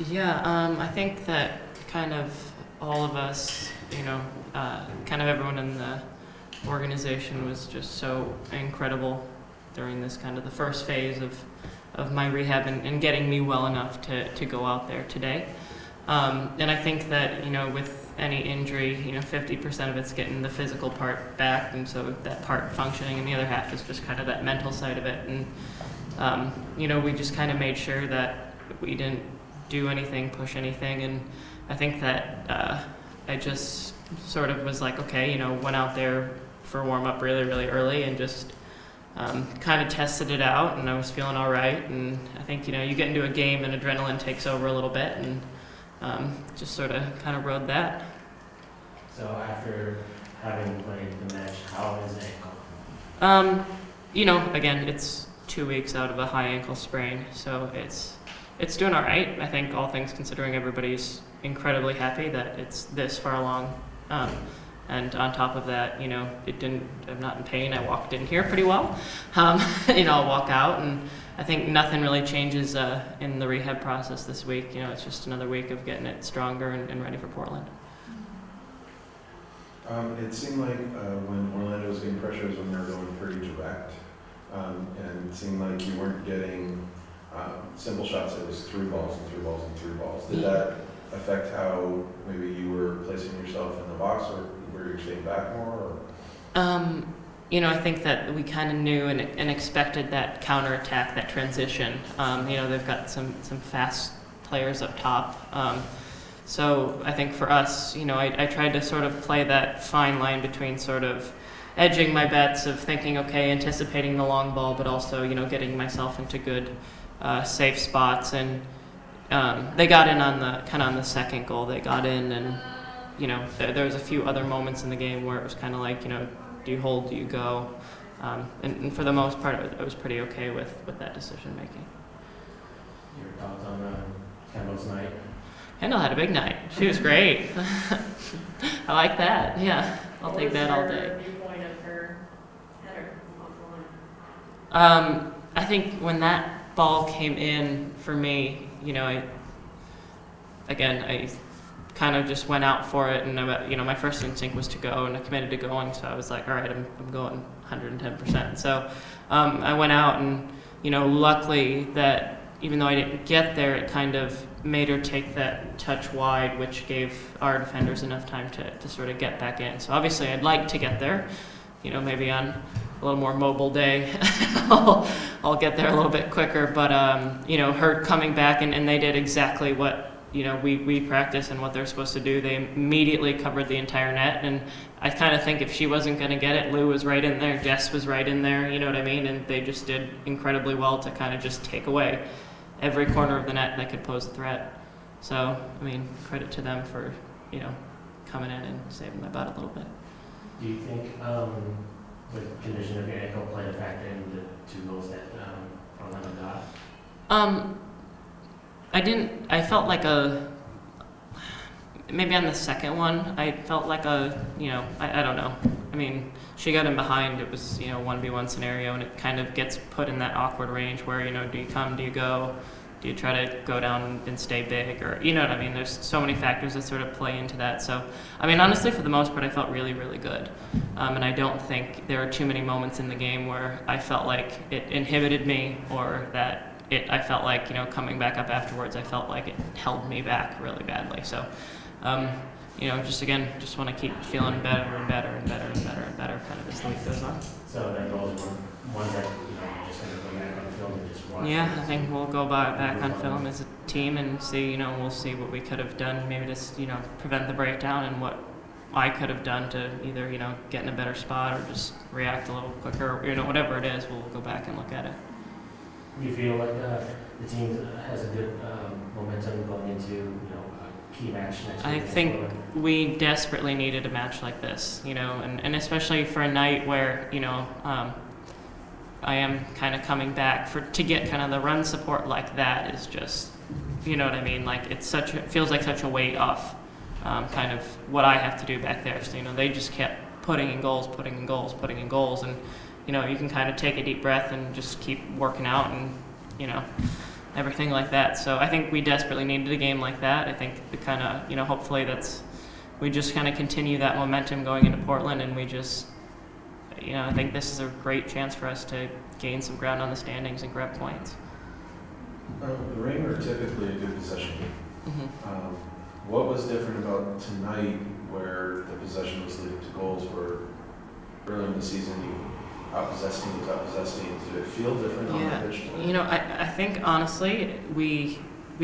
Yeah, I think that kind of all of us, kind of everyone in the organization was just so incredible during this kind of the first phase of my rehab and getting me well enough to go out there today. And I think that, with any injury, 50% of it's getting the physical part back, and so that part functioning, and the other half is just kind of that mental side of it. And, we just kind of made sure that we didn't do anything, push anything, and I think that I just sort of was like, okay, went out there for warm up really, really early and just kind of tested it out, and I was feeling all right. And I think you get into a game and adrenaline takes over a little bit, and just sort of kind of rode that. So after having played the match, how is the ankle? Again, it's 2 weeks out of a high ankle sprain, so it's doing all right. I think all things considering, everybody's incredibly happy that it's this far along. And on top of that, I'm not in pain. I walked in here pretty well. I'll walk out, and I think nothing really changes in the rehab process this week. It's just another week of getting it stronger and ready for Portland. It seemed like when Orlando was getting pressure was when they were going pretty direct, and it seemed like you weren't getting simple shots. It was through balls and through balls and through balls. Did that affect how maybe you were placing yourself in the box, or were you staying back more? Or? I think that we kind of knew and expected that counterattack, that transition. They've got some fast players up top. So I think for us, I tried to sort of play that fine line between sort of edging my bets of thinking, okay, anticipating the long ball, but also, getting myself into good, safe spots. And they got in on the second goal. They got in, and there was a few other moments in the game where it was kind of like, do you hold, do you go? And for the most part, I was pretty okay with that decision making. Your thoughts on Kendall's night? Kendall had a big night. She was great. I like that. Yeah, I'll take that all day. What was your viewpoint of her header off the line? I think when that ball came in for me, I kind of just went out for it, and my first instinct was to go, and I committed to going, so I was like, all right, I'm going 110%. So I went out, and luckily that even though I didn't get there, it kind of made her take that touch wide, which gave our defenders enough time to sort of get back in. So obviously I'd like to get there, maybe on a little more mobile day, I'll get there a little bit quicker. But her coming back, and they did exactly what we practice and what they're supposed to do. They immediately covered the entire net, and I kind of think if she wasn't going to get it, Lou was right in there, Jess was right in there, you know what I mean? And they just did incredibly well to kind of just take away every corner of the net that could pose a threat. So, credit to them for, coming in and saving my butt a little bit. Do you think the condition of your ankle played a factor in the 2 goals that Orlando got? I felt like maybe on the second one, I felt like I don't know. She got in behind, it was, 1v1 scenario, and it kind of gets put in that awkward range where, do you come, do you go? Do you try to go down and stay big? Or, you know what I mean? There's so many factors that sort of play into that. So, honestly, for the most part, I felt really, really good. And I don't think there were too many moments in the game where I felt like it inhibited me, or that I felt like, coming back up afterwards, I felt like it held me back really badly. So, just want to keep feeling better and better and better and better and better kind of as the week goes on. So that goals were ones that just going to go back on film and just watch. Yeah, I think we'll go back on film as a team and see, we'll see what we could have done, maybe just, prevent the breakdown, and what I could have done to either, get in a better spot or just react a little quicker, whatever it is, we'll go back and look at it. Do you feel like the team has a good momentum going into, key match next week? I think we desperately needed a match like this, and especially for a night where, I am kind of coming back to get kind of the run support like that is just, you know what I mean? Like it feels like such a weight off, kind of what I have to do back there. So, they just kept putting in goals, and, you can kind of take a deep breath and just keep working out, and, everything like that. So I think we desperately needed a game like that. I think the kind of, hopefully we just kind of continue that momentum going into Portland, and we just, I think this is a great chance for us to gain some ground on the standings and grab points. The Rain are typically a good possession game. Mm-hmm. What was different about tonight where the possession was leading to goals, where early in the season you out-possessed teams? Did it feel different on the pitch tonight? I think honestly we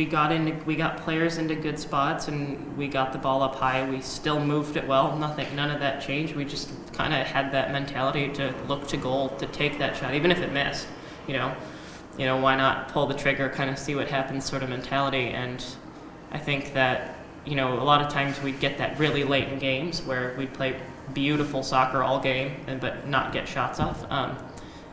got players into good spots, and we got the ball up high. We still moved it well. None of that changed. We just kind of had that mentality to look to goal, to take that shot, even if it missed. Why not pull the trigger, kind of see what happens, sort of mentality. And I think that a lot of times we'd get that really late in games where we'd play beautiful soccer all game, but not get shots off.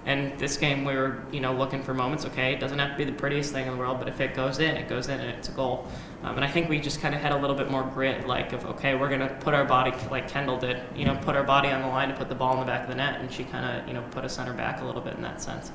And this game we were, looking for moments. Okay, it doesn't have to be the prettiest thing in the world, but if it goes in, it goes in, and it's a goal. And I think we just kind of had a little bit more grit, okay, we're gonna put our body, like Kendall did, put our body on the line to put the ball in the back of the net, and she kind of, put us on her back a little bit in that sense.